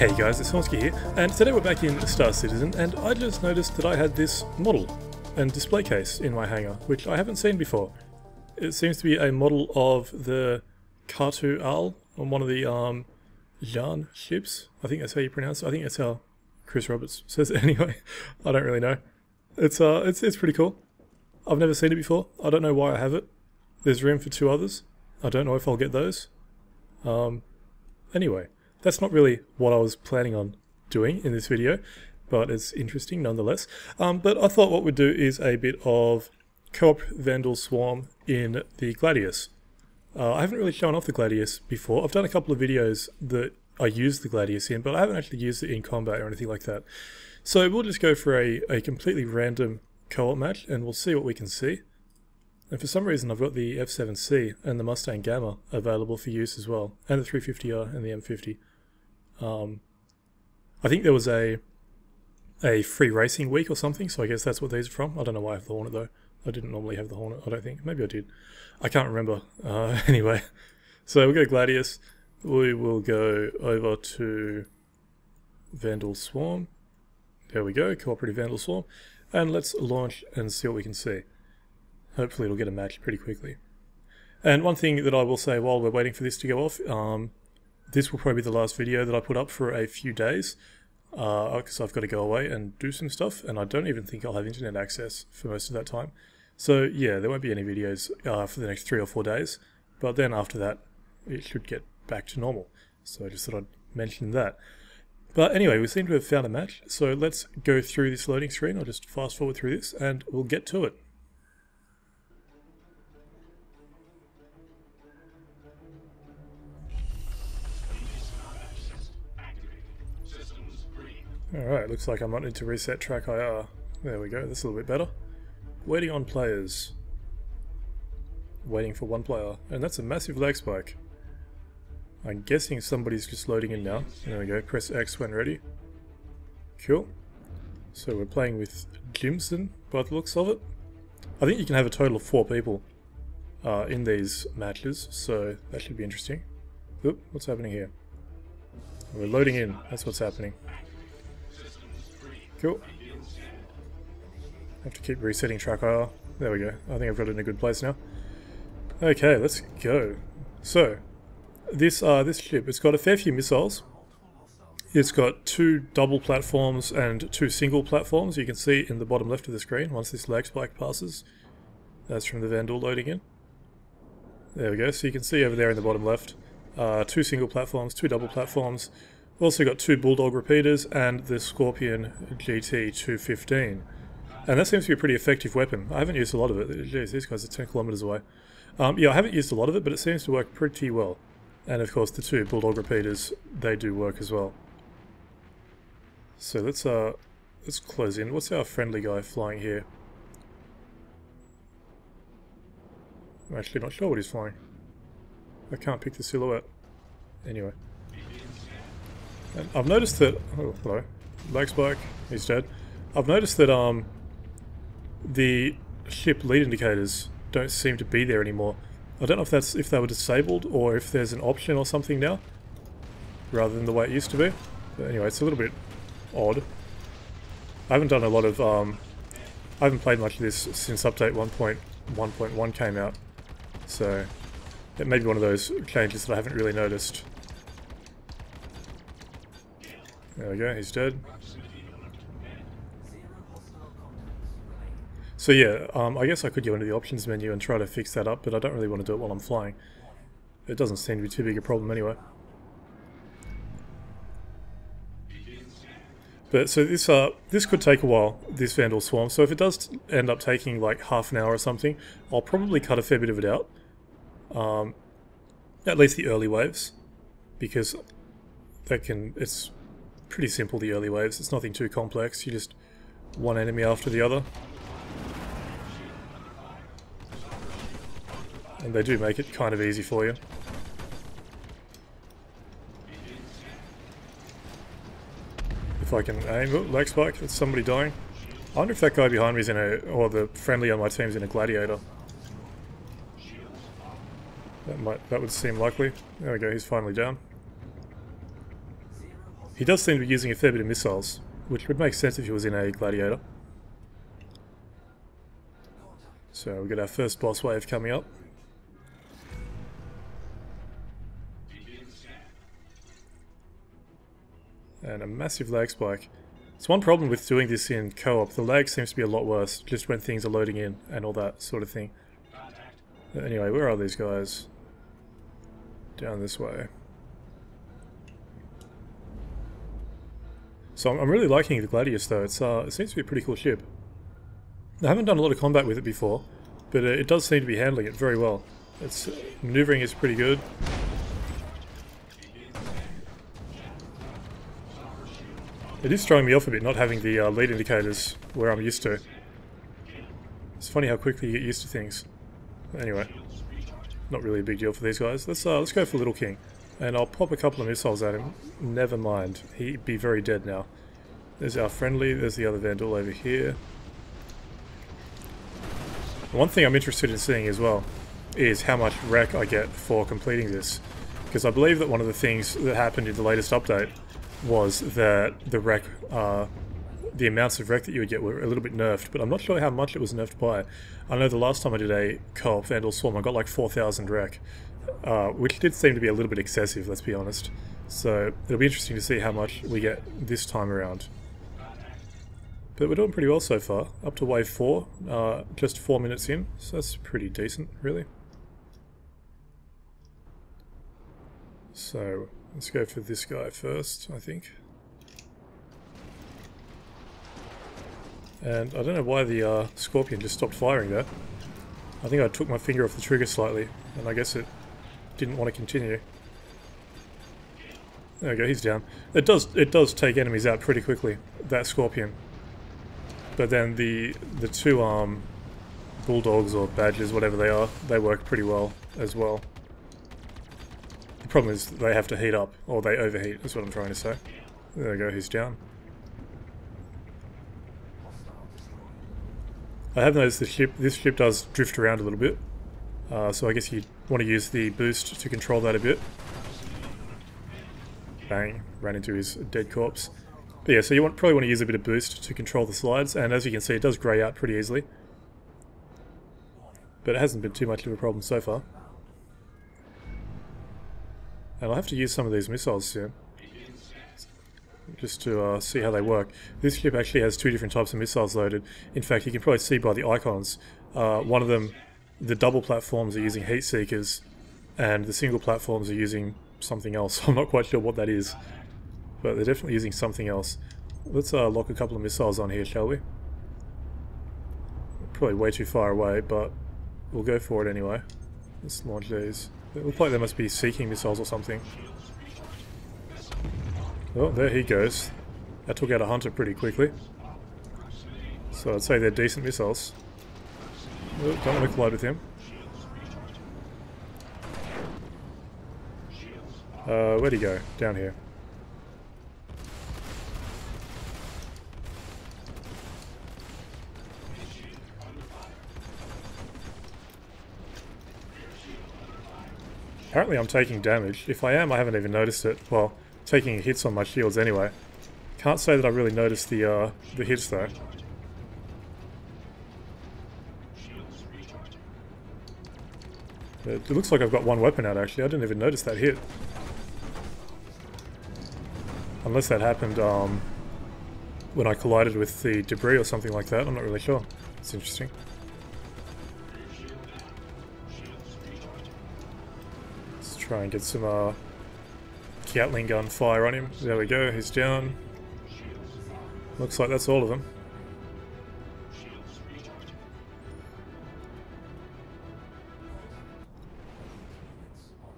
Hey guys, it's Vornskyr here, and today we're back in Star Citizen, and I just noticed that I had this model and display case in my hangar, which I haven't seen before. It seems to be a model of the Co-op on one of the Yarn ships. I think that's how you pronounce it. I think that's how Chris Roberts says it anyway. I don't really know. It's pretty cool. I've never seen it before. I don't know why I have it. There's room for 2 others. I don't know if I'll get those. Anyway, that's not really what I was planning on doing in this video, but it's interesting nonetheless. But I thought what we'd do is a bit of Co-op Vanduul Swarm in the Gladius. I haven't really shown off the Gladius before. I've done a couple of videos that I used the Gladius in, but I haven't actually used it in combat or anything like that. So we'll just go for a completely random co-op match and we'll see what we can see. And for some reason I've got the F7C and the Mustang Gamma available for use as well, and the 350R and the M50. I think there was a free racing week or something, so I guess that's what these are from. I don't know why I have the Hornet though. I didn't normally have the Hornet, I don't think. Maybe I did. I can't remember. Anyway, so we'll go Gladius. We will go over to Vanduul Swarm. There we go, Cooperative Vanduul Swarm. And let's launch and see what we can see. Hopefully it'll get a match pretty quickly. And one thing that I will say while we're waiting for this to go off, this will probably be the last video that I put up for a few days, because I've got to go away and do some stuff, and I don't even think I'll have internet access for most of that time. So yeah, there won't be any videos for the next 3 or 4 days, but then after that it should get back to normal. So I just thought I'd mention that. But anyway, we seem to have found a match, so let's go through this loading screen. I'll just fast forward through this and we'll get to it. Alright, looks like I might need to reset TrackIR. There we go, that's a little bit better. Waiting on players. Waiting for 1 player. And that's a massive lag spike. I'm guessing somebody's just loading in now. There we go, press X when ready. Cool. So we're playing with Jimson by the looks of it. I think you can have a total of 4 people in these matches, so that should be interesting. Oop, what's happening here? We're loading in, that's what's happening. Cool. Have to keep resetting TrackIR. There we go. I think I've got it in a good place now. Okay, let's go. So, this ship, it's got a fair few missiles. It's got 2 double platforms and 2 single platforms. You can see in the bottom left of the screen once this lag spike passes. That's from the Vanduul loading in. There we go. So you can see over there in the bottom left, 2 single platforms, 2 double platforms. We've also got 2 Bulldog repeaters and the Scorpion GT215. And that seems to be a pretty effective weapon. I haven't used a lot of it. Jeez, these guys are 10 kilometers away. Yeah, I haven't used a lot of it, but it seems to work pretty well. And of course the 2 Bulldog repeaters, they do work as well. So let's close in. What's our friendly guy flying here? I'm actually not sure what he's flying. I can't pick the silhouette. Anyway. And I've noticed that... Oh, hello. Lag spike. He's dead. I've noticed that the ship lead indicators don't seem to be there anymore. I don't know if they were disabled or if there's an option or something now, rather than the way it used to be. But anyway, it's a little bit odd. I haven't done a lot of... I haven't played much of this since update 1.1 came out, so it may be one of those changes that I haven't really noticed. There we go, he's dead. So yeah, I guess I could go into the options menu and try to fix that up, but I don't really want to do it while I'm flying. It doesn't seem to be too big a problem anyway. But so this could take a while, this Vanduul Swarm, so if it does end up taking like half an hour or something, I'll probably cut a fair bit of it out. At least the early waves, because it's pretty simple, the early waves. It's nothing too complex. You just one enemy after the other. And they do make it kind of easy for you. If I can aim, oh, lag spike, that's somebody dying. I wonder if that guy behind me is in or the friendly on my team's in a Gladiator. That would seem likely. There we go, he's finally down. He does seem to be using a fair bit of missiles, which would make sense if he was in a Gladiator. So we've got our first boss wave coming up. And a massive lag spike. It's one problem with doing this in co-op. The lag seems to be a lot worse, just when things are loading in and all that sort of thing. But anyway, where are these guys? Down this way. So I'm really liking the Gladius though. It seems to be a pretty cool ship. I haven't done a lot of combat with it before, but it does seem to be handling it very well. Its maneuvering is pretty good. It is throwing me off a bit not having the lead indicators where I'm used to. It's funny how quickly you get used to things. Anyway, not really a big deal for these guys. Let's go for Little King, and I'll pop a couple of missiles at him. Never mind, he'd be very dead now. There's our friendly. There's the other Vanduul over here. One thing I'm interested in seeing as well is how much wreck I get for completing this, because I believe that one of the things that happened in the latest update was that the wreck, the amounts of wreck that you would get were a little bit nerfed, but I'm not sure how much it was nerfed by. I know the last time I did a Co-op Vanduul Swarm I got like 4,000 wreck, which did seem to be a little bit excessive, let's be honest. So it'll be interesting to see how much we get this time around. But we're doing pretty well so far, up to wave 4, just 4 minutes in, so that's pretty decent, really. So let's go for this guy first, I think. And I don't know why the Scorpion just stopped firing there. I think I took my finger off the trigger slightly, and I guess it didn't want to continue. There we go, he's down. It does take enemies out pretty quickly, that Scorpion. But then the two bulldogs or badgers, whatever they are, they work pretty well as well. The problem is they have to heat up, or they overheat, is what I'm trying to say. There we go, he's down. I have noticed this ship does drift around a little bit, so I guess you want to use the boost to control that a bit. Bang, ran into his dead corpse. But yeah, so you probably want to use a bit of boost to control the slides, and as you can see it does grey out pretty easily. But it hasn't been too much of a problem so far. And I'll have to use some of these missiles soon, just to see how they work. This ship actually has 2 different types of missiles loaded. In fact, you can probably see by the icons. One of them, the double platforms are using heat seekers, and the single platforms are using something else. I'm not quite sure what that is, but they're definitely using something else. Let's lock a couple of missiles on here, shall we? Probably way too far away, but we'll go for it anyway. Let's launch these. It looks like they must be seeking missiles or something. Oh, there he goes. That took out a hunter pretty quickly. So I'd say they're decent missiles. Oh, don't want to collide with him. Where'd he go? Down here. Apparently I'm taking damage. If I am, I haven't even noticed it. Well, taking hits on my shields anyway. Can't say that I really noticed the hits though. It looks like I've got one weapon out actually. I didn't even notice that hit. Unless that happened when I collided with the debris or something like that. I'm not really sure. It's interesting. Let's try and get some Gatling gun fire on him. There we go, he's down. Looks like that's all of them.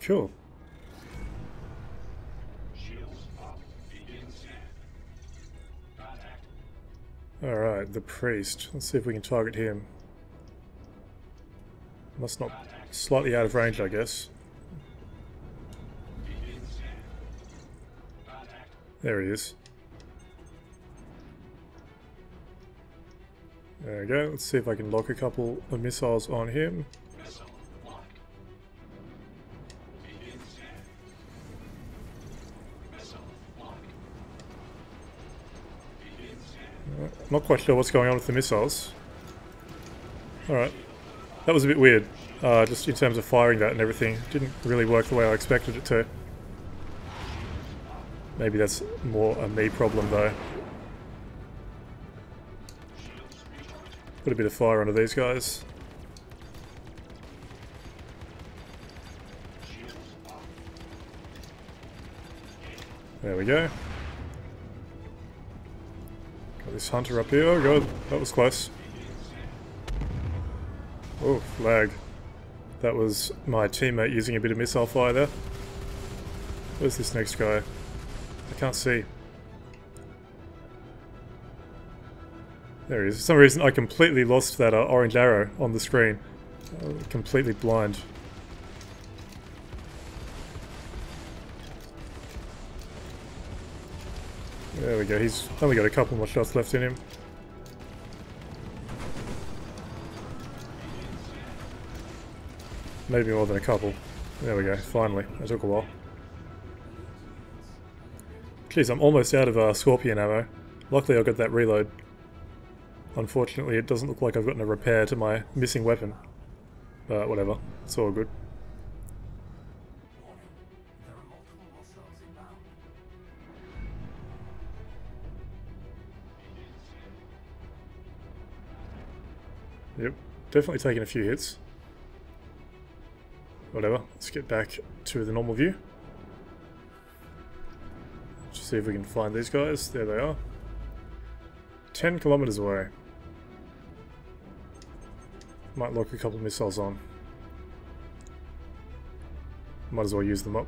Cool. Alright, the priest. Let's see if we can target him. Must not... slightly out of range, I guess. There he is. There we go. Let's see if I can lock a couple of missiles on him. Not quite sure what's going on with the missiles. Alright. That was a bit weird. Just in terms of firing that and everything. Didn't really work the way I expected it to. Maybe that's more a me problem though. Put a bit of fire onto these guys. There we go. Got this hunter up here. Oh god, that was close. Oh, lag. That was my teammate using a bit of missile fire there. Where's this next guy? I can't see. There he is. For some reason I completely lost that orange arrow on the screen. Completely blind. There we go, he's only got a couple more shots left in him. Maybe more than a couple. There we go, finally. That took a while. Jeez, I'm almost out of Scorpion ammo. Luckily I got that reload. Unfortunately it doesn't look like I've gotten a repair to my missing weapon. But whatever, it's all good. Yep, definitely taking a few hits. Whatever, let's get back to the normal view. Just see if we can find these guys. There they are. 10 kilometers away. Might lock a couple of missiles on. Might as well use them up.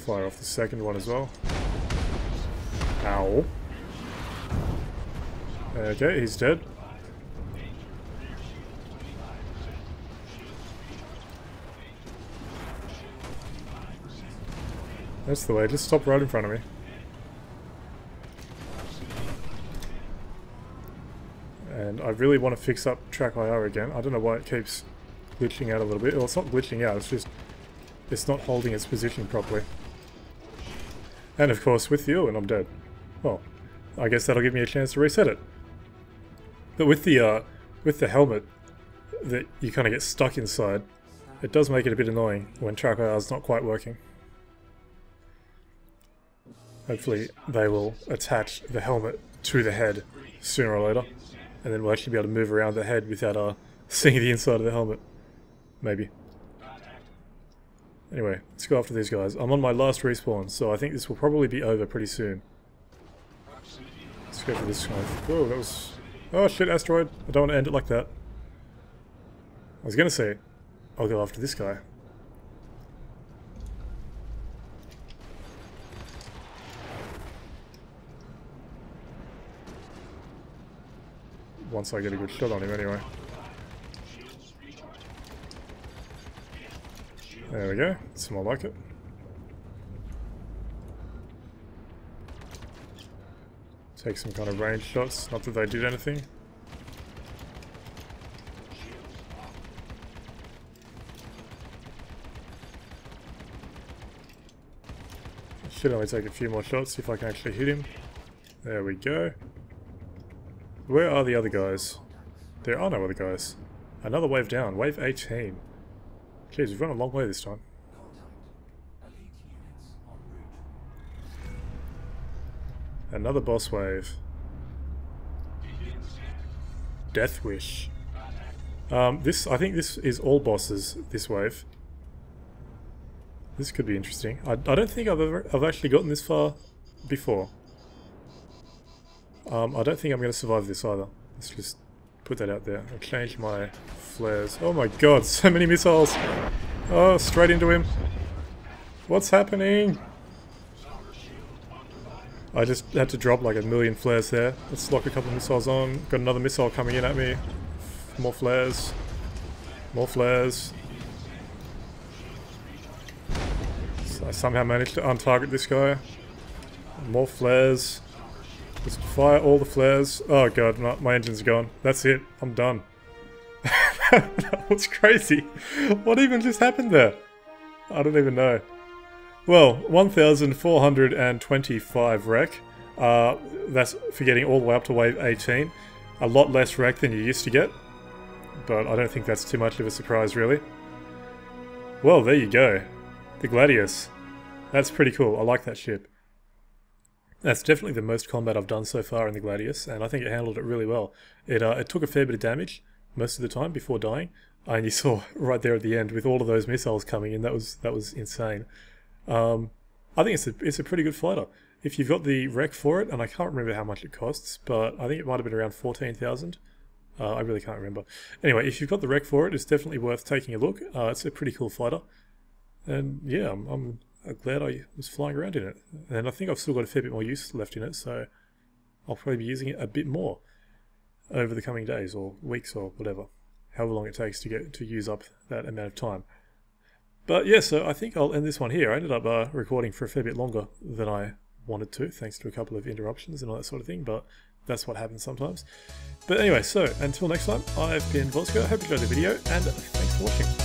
Fire off the second one as well. Ow. Okay, he's dead. That's the way, just stop right in front of me. And I really want to fix up TrackIR again. I don't know why it keeps glitching out a little bit. Well, it's not glitching out, it's just... it's not holding its position properly. And of course, with you, and I'm dead. Well, I guess that'll give me a chance to reset it. But with the helmet that you kind of get stuck inside, it does make it a bit annoying when TrackIR is not quite working. Hopefully they will attach the helmet to the head sooner or later, and then we'll actually be able to move around the head without seeing the inside of the helmet. Maybe. Anyway, let's go after these guys. I'm on my last respawn, so I think this will probably be over pretty soon. Let's go for this guy. Whoa, that was... oh shit, asteroid. I don't want to end it like that. I was gonna say, I'll go after this guy. Once I get a good shot on him anyway. There we go, it's more like it. Take some kind of range shots, not that they did anything. Should only take a few more shots, see if I can actually hit him. There we go. Where are the other guys? There are no other guys. Another wave down, wave 18. Jeez, we've run a long way this time. Another boss wave. Death Wish. I think this is all bosses, this wave. This could be interesting. I don't think I've actually gotten this far before. I don't think I'm going to survive this either. Let's just put that out there. I'll change my flares. Oh my god, so many missiles! Oh, straight into him. What's happening? I just had to drop like a million flares there. Let's lock a couple of missiles on. Got another missile coming in at me. More flares. More flares. So I somehow managed to untarget this guy. More flares. Just fire all the flares. Oh god, my engine's gone. That's it. I'm done. That was crazy. What even just happened there? I don't even know. Well, 1,425 wreck. That's for getting all the way up to wave 18. A lot less wreck than you used to get. But I don't think that's too much of a surprise, really. Well, there you go. The Gladius. That's pretty cool. I like that ship. That's definitely the most combat I've done so far in the Gladius, and I think it handled it really well. It took a fair bit of damage most of the time before dying, and you saw right there at the end with all of those missiles coming in, that was insane. I think it's a pretty good fighter. If you've got the wreck for it, and I can't remember how much it costs, but I think it might have been around 14,000. I really can't remember. Anyway, if you've got the wreck for it, it's definitely worth taking a look. It's a pretty cool fighter, and yeah, I'm glad I was flying around in it. And I think I've still got a fair bit more use left in it, so I'll probably be using it a bit more over the coming days or weeks or whatever, however long it takes to use up that amount of time. But yeah, so I think I'll end this one here. I ended up recording for a fair bit longer than I wanted to, thanks to a couple of interruptions and all that sort of thing, but that's what happens sometimes. But anyway, so until next time, I've been Vornskyr. I hope you enjoyed the video, and thanks for watching.